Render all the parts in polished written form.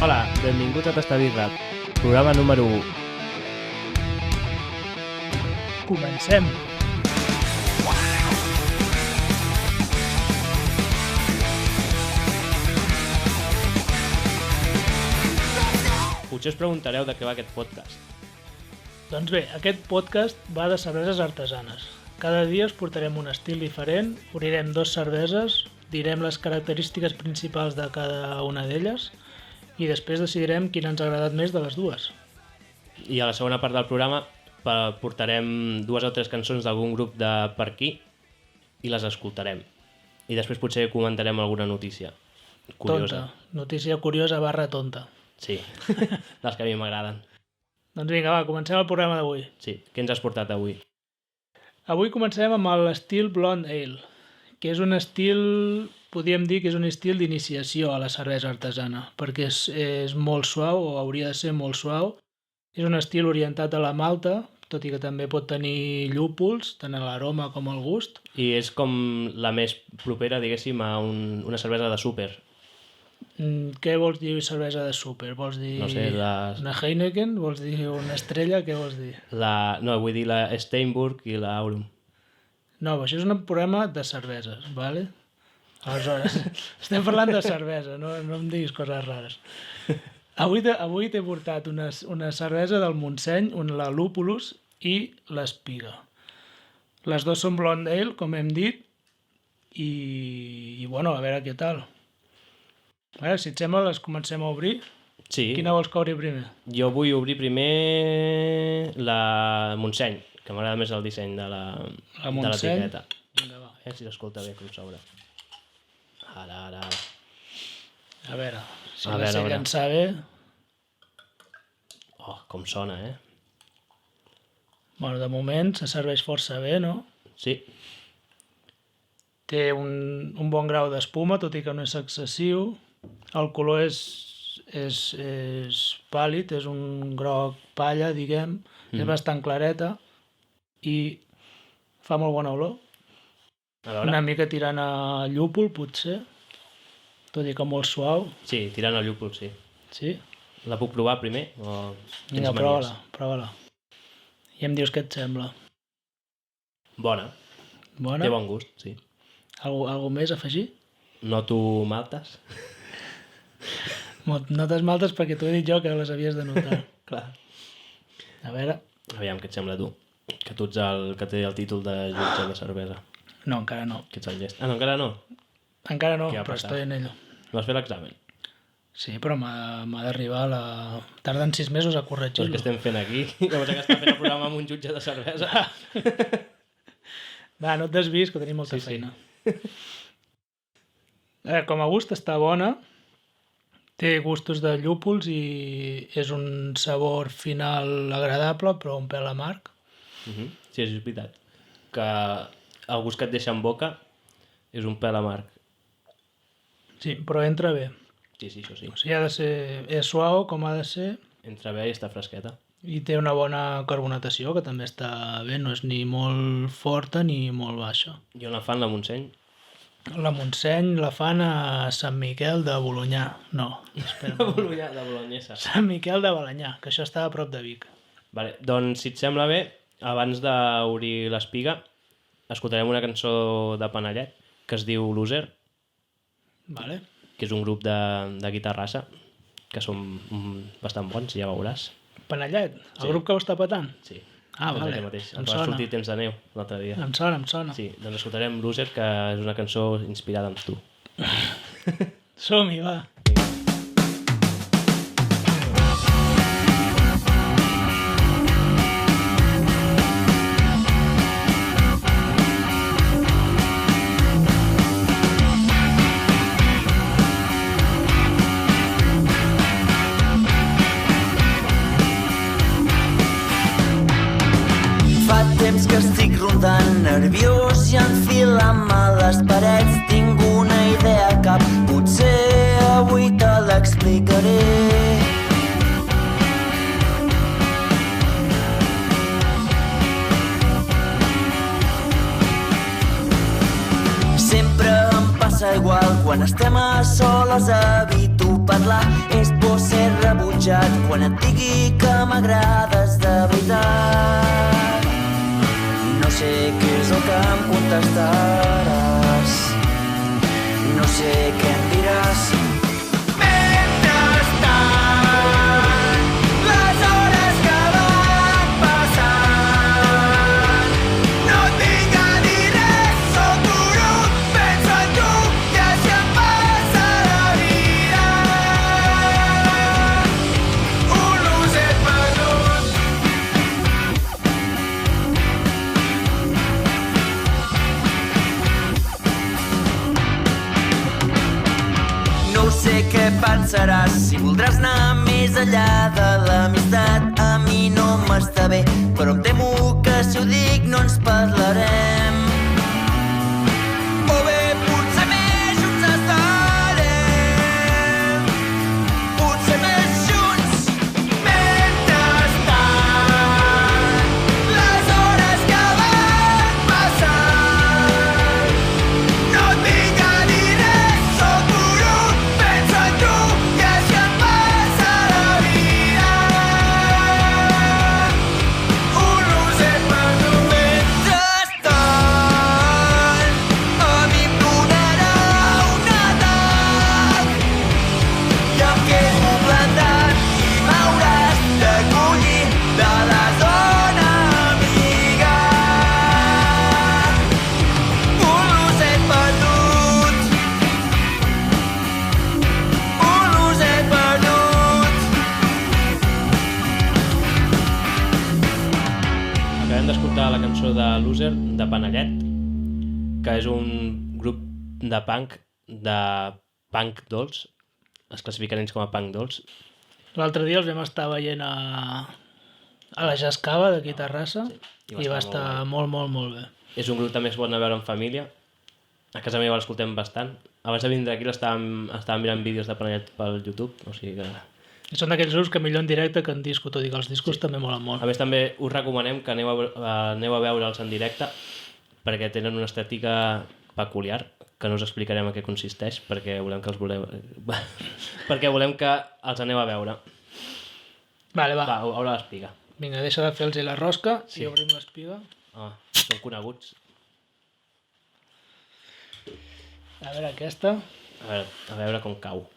Hola, benvinguts a Tastar Birra, programa número 1. Comencem! Potser us preguntareu de què va aquest podcast. Doncs bé, aquest podcast va de cerveses artesanes. Cada dia us portarem un estil diferent, obrirem 2 cerveses, direm les característiques principals de cada una d'elles i després decidirem quina ens ha agradat més de les dues. I a la segona part del programa portarem 2 o 3 cançons d'algun grup de per aquí i les escoltarem. I després potser comentarem alguna notícia curiosa. Tonta. Notícia curiosa / tonta. Sí, dels que a mi m'agraden. Doncs vinga, va, comencem el programa d'avui. Sí, què ens has portat avui? Avui comencem amb l'estil Blonde Ale, que és un estil, podríem dir que és un estil d'iniciació a la cervesa artesana, perquè és molt suau, o hauria de ser molt suau. És un estil orientat a la malta, tot i que també pot tenir llúpols, tant a l'aroma com al gust. I és com la més propera, diguéssim, a una cervesa de súper. Què vols dir cervesa de súper? Vols dir No sé, una Heineken? Vols dir una Estrella? Què vols dir? No, vull dir la Steinburg i la Aurum. No, això és un programa de cerveses, ¿vale? Aleshores, estem parlant de cervesa, no em diguis coses rares. Avui t'he portat una cervesa del Montseny, la Lúpulus i l'Espiga. Les dues són Blonde Ale, com hem dit, i bueno, a veure què tal. A veure, si et sembla, les comencem a obrir. Sí. Quina vols que obri primer? Jo vull obrir primer la Montseny, que m'agrada més el disseny de l'etiqueta. Vinga, va. A veure si s'escolta bé com s'obre. Ara. A veure, si A la veure, sé a veure. llançar bé... Oh, com sona, eh? Bueno, de moment se serveix força bé, no? Sí. Té un bon grau d'espuma, tot i que no és excessiu. El color és pàl·lid, és un groc palla, diguem. És bastant clareta i fa molt bona olor. A veure. Una mica tirant a llúpol, potser, tot i que molt suau. Sí, tirant el llúpol, sí. Sí? La puc provar primer? O tens Vinga, manies? prova-la. I em dius què et sembla. Bona. Bona? Té bon gust, sí. Algú més a afegir? Noto maltes. Notes maltes perquè t'ho he dit jo que les havies de notar. Clar. A veure... Aviam, què et sembla a tu? Que tu ets el que té el títol de jutge de cervesa. No, encara no. Que ets el llest. Ah, no, encara no? Encara no, Què ha però passat? estoy en ello. No has fet l'examen? Sí, però m'ha d'arribar Tarden 6 mesos a Però corregir-lo. què estem fent aquí? Que que està fent el programa amb un jutge de cervesa. Va, no et desvis, que tenim molta feina. Com a gust està bona. Té gustos de llúpols i és un sabor final agradable, però un pèl amarg. Sí, és veritat. Que el gust que et deixa en boca és un pèl amarg. Sí, però entra bé. Sí, això sí. O sigui, ha de ser... És suau, com ha de ser, Entra bé i està fresqueta. i té una bona carbonatació, que també està bé. No és ni molt forta ni molt baixa. I on la fan, la Montseny? La Montseny la fan a Sant Miquel de Bolonyà. No, espera. De Bolognesa. Sant Miquel de Balanyà, que això està a prop de Vic. Vale, doncs, si et sembla bé, abans d'obrir l'Espiga, escoltarem una cançó de Panellet que es diu Loser, Vale. que és un grup de guitarrassa, que són bastant bons, ja veuràs. Panellet, el Sí. grup que ho està patant? Sí. Ah, és vale. aquest mateix. Em El va sona. sortir Temps de neu l'altre dia. Em sona. Sí, doncs escoltarem Loser, que és una cançó inspirada en tu. Som-hi, va. Fa temps que estic rondant nerviós i enfilant-me a les parets. Tinc una idea al cap, potser avui te l'explicaré. Quan estem a soles evito parlar, és por ser rebutjat quan et digui que m'agrades de veritat. No sé què és el que em contestaràs, no sé què em diràs. Què pensaràs si voldràs anar més enllà de l'amistat? A mi no m'està bé, però em temo que si ho dic no ens parlarem. O bé potser més junts estarem, potser més junts. Mentrestant, les hores que van passant, no et vinc a dir res, sóc brut, penso en tu i així em passa la vida. Un loser perdut. Mentrestant, a mi em donarà un atac i em quedo plantat i m'hauràs d'acollir de la zona amiga. Un loser perdut, un loser perdut. Acabem d'escoltar la cançó de Loser, de Panellet, que és un grup de punk dolç. Es classifiquen ells com a punk dolç. L'altre dia els vam estar veient a la Jascava d'aquí a Terrassa i i va estar molt, molt, molt bé. És un grup també es pot anar a veure en família. A casa meva l'escoltem bastant. Abans de vindre aquí estàvem mirant vídeos de Panellet pel YouTube, o sigui que... I són d'aquells grups que millor en directe que en disco, tot i que els discos també molen molt. A més, també us recomanem que aneu a veure'ls en directe perquè tenen una estètica peculiar, que no us explicarem a què consisteix, perquè volem que perquè volem que els aneu a veure. Vale, va. Va, obre l'espiga. Vinga, deixa de fer-los la rosca Sí. i obrim l'espiga. Són coneguts. A veure, aquesta. A veure com cau.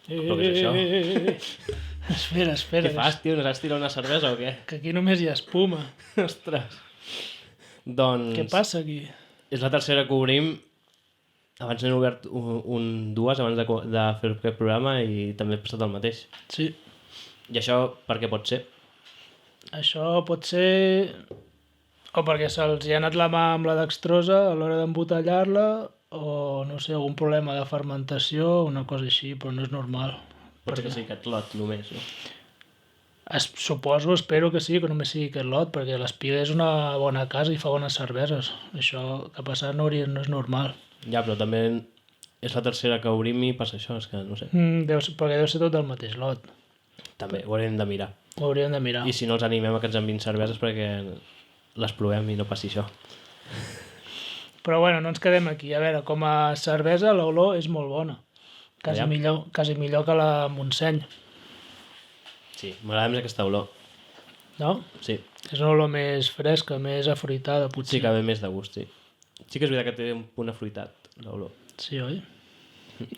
Però què és això? Espera, Què fas, tio? No saps tirar una cervesa o què? que aquí només hi ha espuma. Ostres. Doncs... Què passa aquí? És la tercera que obrim. Abans n'he obert dues abans de fer aquest programa i també ha passat el mateix. Sí. I això per què pot ser? Això pot ser o perquè se'ls hi ha anat la mà amb la dextrosa a l'hora d'embotellar-la o, no sé, algun problema de fermentació o una cosa així, però no és normal. Pot ser que sigui aquest lot només, no? Suposo, espero que sí, que només sigui aquest lot, perquè l'Espiga és una bona casa i fa bones cerveses. Això que ha passat no és normal. Ja, però també és la tercera que obrim i passa això, és que no sé. Perquè deu ser tot del mateix lot. També ho haurem de mirar. Ho hauríem de mirar. I si no els animem a que ens enviïn cerveses perquè les provem i no passi això. Però bueno, no ens quedem aquí. A veure, com a cervesa l'olor és molt bona. Quasi millor que la Montseny. Sí, m'agrada més aquesta olor. No? Sí. És una olor més fresca, més afruitada, potser. Sí que ve més de gust, sí. Sí que és veritat que té un punt afruitat, l'olor. Sí, oi?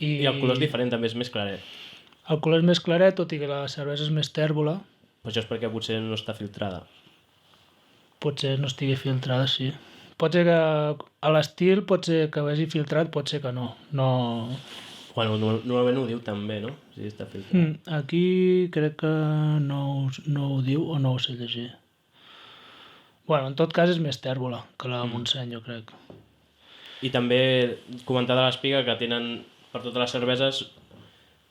I el color és diferent, també és més claret. El color és més claret, tot i que la cervesa és més tèrbola. Però això és perquè potser no està filtrada. Potser no estigui filtrada, sí. Pot ser que a l'estil pot ser que vagi filtrat, pot ser que no. Bueno, normalment ho diu també, no? Si està filtrat. Aquí crec que no ho diu o no ho sé llegir. Bueno, en tot cas és més tèrbola que la Montseny, jo crec. I també comentar de l'Espiga que tenen per totes les cerveses,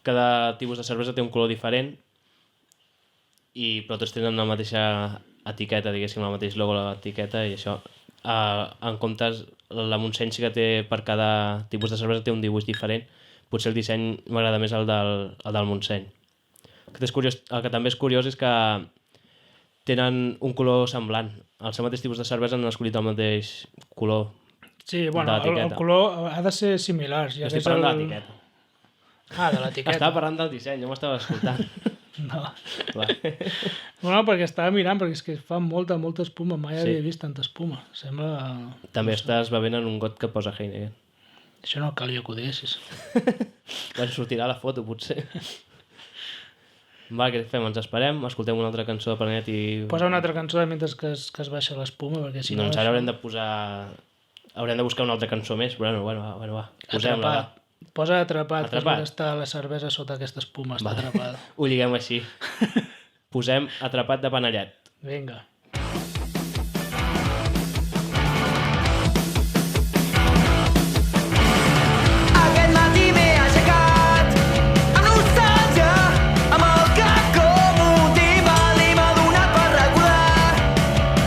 cada tipus de cervesa té un color diferent, però tots tenen la mateixa etiqueta, diguéssim, el mateix logo a l'etiqueta i això. En comptes, la Montseny sí que té, per cada tipus de cervesa té un dibuix diferent. Potser el disseny m'agrada més el del Montseny. El que també és curiós és que tenen un color semblant. El seu mateix tipus de cervesa han escollit el mateix color. Sí, bueno, de el l'etiqueta. color ha de ser similar. Ja Estic que és parlant de l'etiqueta. Ah, de l'etiqueta. Estava parlant del disseny, no m'estava escoltant. No. Va. Bueno, perquè estava mirant, perquè és que fa molta espuma. Mai Sí. havia vist tanta espuma. Sembla... També estàs bevent en un got que posa Heineken. Això no calia que ho diguessis. Bueno, sortirà la foto, potser. Va, què fem? Ens esperem? Escoltem una altra cançó de Planet i... Posa una altra cançó mentre que es baixa l'espuma, perquè si no... Doncs ara haurem de posar... Haurem de buscar una altra cançó més, però bueno, va. Posem-la, va. Posa atrapat, que és Atrapat. on està la cervesa sota aquesta espuma, està atrapada. Ho lliguem així. Posem Atrapat de Panellet. Vinga. Aquest matí m'he aixecat amb nostàlgia, amb el cap com un timbal i m'ha donat per recordar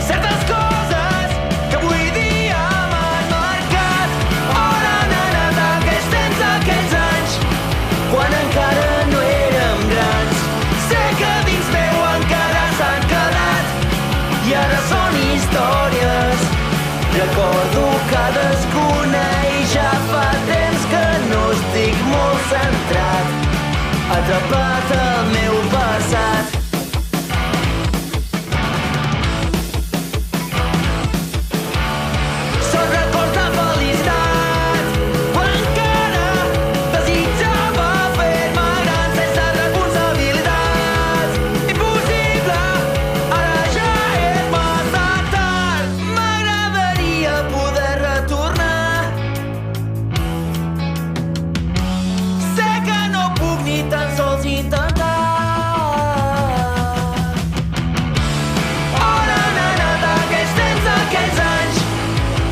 certes coses que avui dia m'han marcat. On han anat aquells temps, aquells anys, quan encara no érem grans? Sé que dins meu encara s'han quedat i ara són històries. Recordo cadascuna i ja fa temps que no estic molt centrat, atrapat al meu passat. Són records de felicitat, quan encara desitjava fer-me gran sense responsabilitats. Impossible, ara ja és massa tard. M'agradaria poder retornar. Sé que no puc ni tan sols intentar. On han anat aquells temps, aquells anys,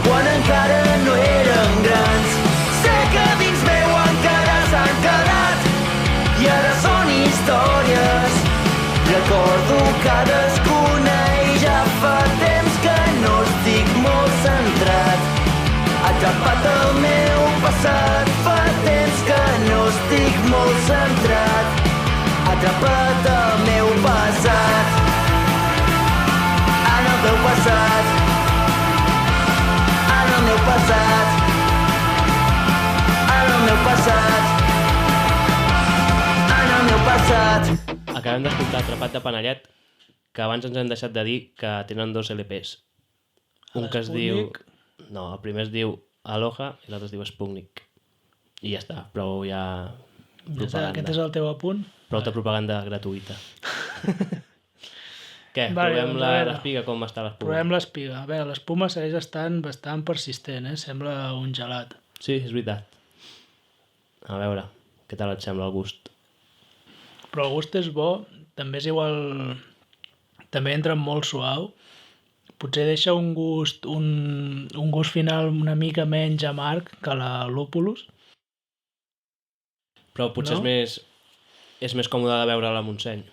quan encara no érem grans? Sé que dins meu encara s'han quedat i ara són històries. Recordo cadascuna i ja fa temps que no estic molt centrat, atrapat al meu passat. Fa temps que no estic molt centrat, atrapat al meu passat. En el meu passat, en el meu passat, en el meu passat, en el meu passat. Acabem d'escoltar Atrapat de Panellet, que abans ens hem deixat de dir que tenen 2 LPs. Un que es diu... No, el primer es diu Aloha i l'altre es diu Sputnik. I ja està, prou ja... Aquest és el teu apunt? Prou de propaganda gratuïta. Què? Vale, Provem doncs a veure. l'espiga, com està l'espuma? Provem l'espiga. A veure, l'espuma segueix estant bastant persistent, Sembla un gelat. Sí, és veritat. A veure, què tal et sembla el gust? Però el gust és bo, també és igual... També entra molt suau. Potser deixa un gust final una mica menys amarg que la lúpulus. Però potser No? és més còmode de beure-la a Montseny.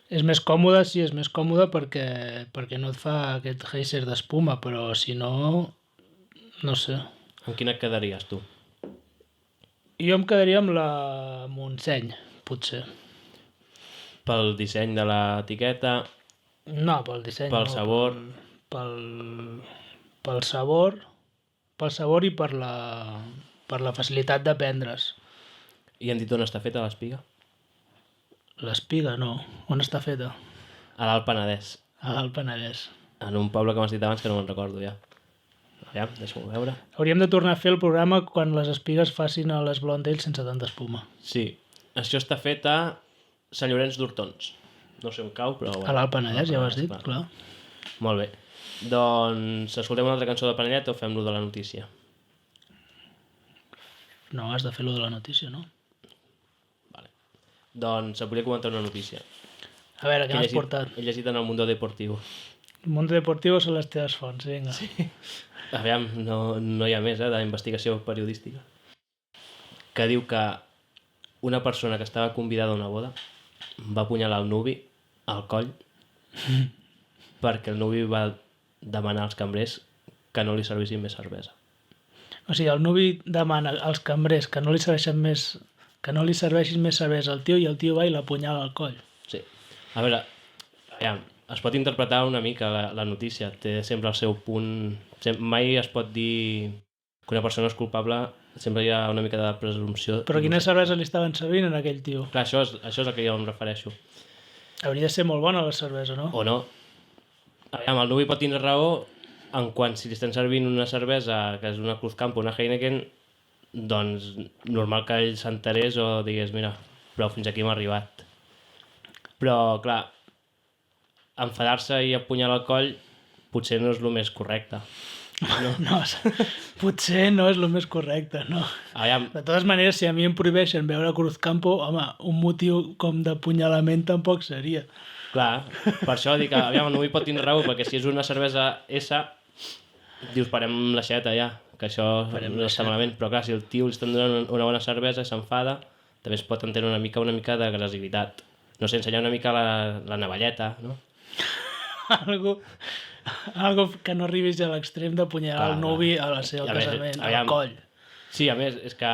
És més còmode, sí, és més còmode perquè no et fa aquest geyser d'espuma, però si no, no sé. Amb quina et quedaries, tu? Jo em quedaria amb la Montseny, potser. Pel disseny de l'etiqueta, No, pel disseny. pel no, sabor... Pel sabor i per la facilitat de prendre's. I hem dit on està feta l'espiga? L'espiga, no. On està feta? A l'Alt Penedès. A l'Alt Penedès. En un poble que m'has dit abans que no me'n recordo ja. Aviam, deixa'm-ho veure. Hauríem de tornar a fer el programa quan les espigues facin a les Blonde Ale sense tanta espuma. Sí, això està fet a Sant Llorenç d'Hortons. No sé on cau, però... A l'Alt Penedès, ja ho has dit, clar. Molt bé. Doncs escoltem una altra cançó de Panellet o fem-lo de la notícia? No, has de fer-lo de la notícia, no? Vale. Doncs et volia comentar una notícia. A veure, què m'has portat? He llegit en el Mundo Deportivo. El Mundo Deportivo són les teves fonts, vinga. Sí. Aviam, no hi ha més, d'investigació periodística. Que diu que una persona que estava convidada a una boda va apunyalar el nuvi al coll perquè el nuvi va demanar als cambrers que no li servissin més cervesa. O sigui, el nuvi demana als cambrers que no li serveixin més cervesa al tio i el tio va i l'apunyala al coll. Sí. A veure, aviam, es pot interpretar una mica la notícia, té sempre el seu punt... Mai es pot dir que una persona és culpable, sempre hi ha una mica de presumpció. Però quina cervesa li estaven servint a aquell tio? Clar, això és el que jo em refereixo. Hauria de ser molt bona la cervesa, no? O no. Aviam, el Nubi pot tindre raó en quant si li estan servint una cervesa que és una Cruzcampo, una Heineken, doncs normal que ell s'enterés o digués, mira, però fins aquí m'ha arribat. Però, clar, enfadar-se i apunyalar el coll potser no és el més correcte. No, potser no és el més correcte, no. Aviam, De totes maneres, si a mi em prohibeixen veure Cruzcampo, home, un motiu com d'apunyalament tampoc seria. clar, per això dic que aviam, el Nubi pot tindre raó, perquè si és una cervesa S, dius, parem l'aixeta ja, que això no està malament, però clar, si el tio li estan donant una bona cervesa i s'enfada, també es pot entendre una mica d'agressivitat. No sé, ensenyar una mica la navalleta, no? Algo que no arribis a l'extrem d'apunyalar el nuvi a la seva casament, al coll. Sí, a més, és que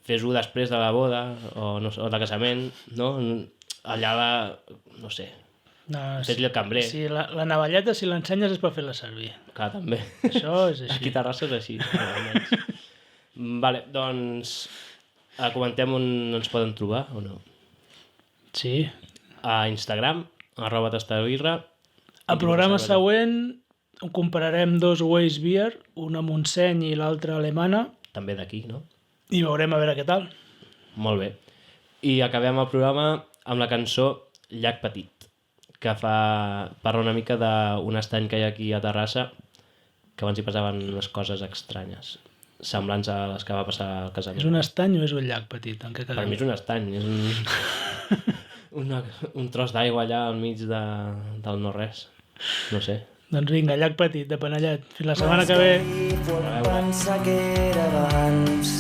fes-ho després de la boda o de casament, no? Allà no sé, fes-li el cambrer. Sí, la navalleta, si l'ensenyes, és per fer-la servir. Clar, també. Això és així. Aquí a Terrassa és així. Vale, doncs comentem on ens poden trobar o no? Sí. A Instagram, @tastabirra. Al programa següent compararem dos Weiss Beer, una Montseny i l'altra alemana. També d'aquí, no? I veurem a veure què tal. Molt bé. I acabem el programa amb la cançó Llac Petit, que parla una mica d'un estany que hi ha aquí a Terrassa, que abans hi passaven unes coses estranyes, semblants a les que va passar al casament. És un estany o és un llac petit? En què Per mi és un estany, és un tros d'aigua allà al mig del no-res. No sé. Doncs vinga, llac petit, de Panellet. Fins la setmana que ve. Pensa que era abans.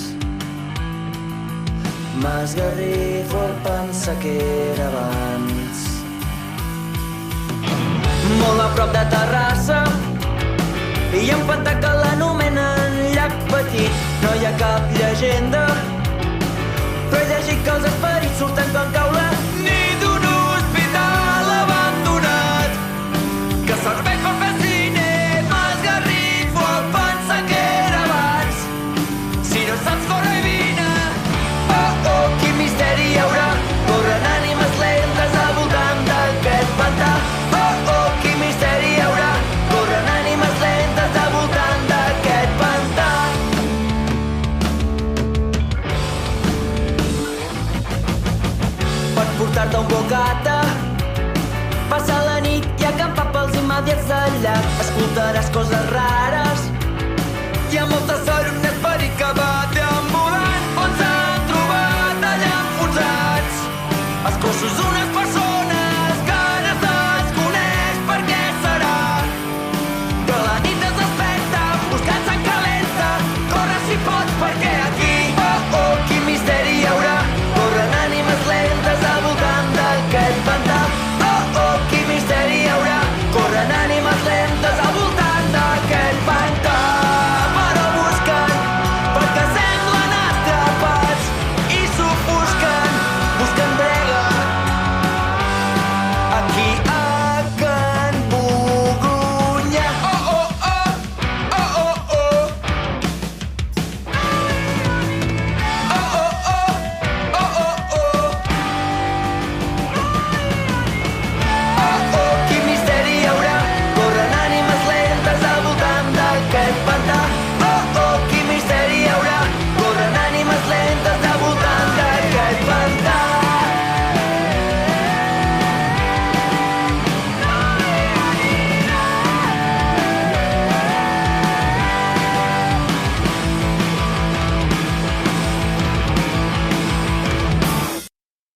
M'esgarrifo al pensar que era abans. Molt a prop de Terrassa hi ha un pantà que l'anomenen llac petit. No hi ha cap llegenda, però he llegit que els esperits surten quan cau la nit d'un hospital abandonat que serveix per fer cine. M'esgarrifo al pensar que era abans. Si no saps, corre i vine. Oh, oh, quin misteri hi haurà. Corren ànimes lentes al voltant d'aquest pantà. Oh, oh, quin misteri hi haurà. Corren ànimes lentes al voltant d'aquest pantà. Pots portar-te un bocata, passar la nit i acampar pels immediats del llac. Escoltaràs coses rares. Hi ha moltes sort, un esperit que va deambulant. On s'han trobat allà enfonsats els cossos d'una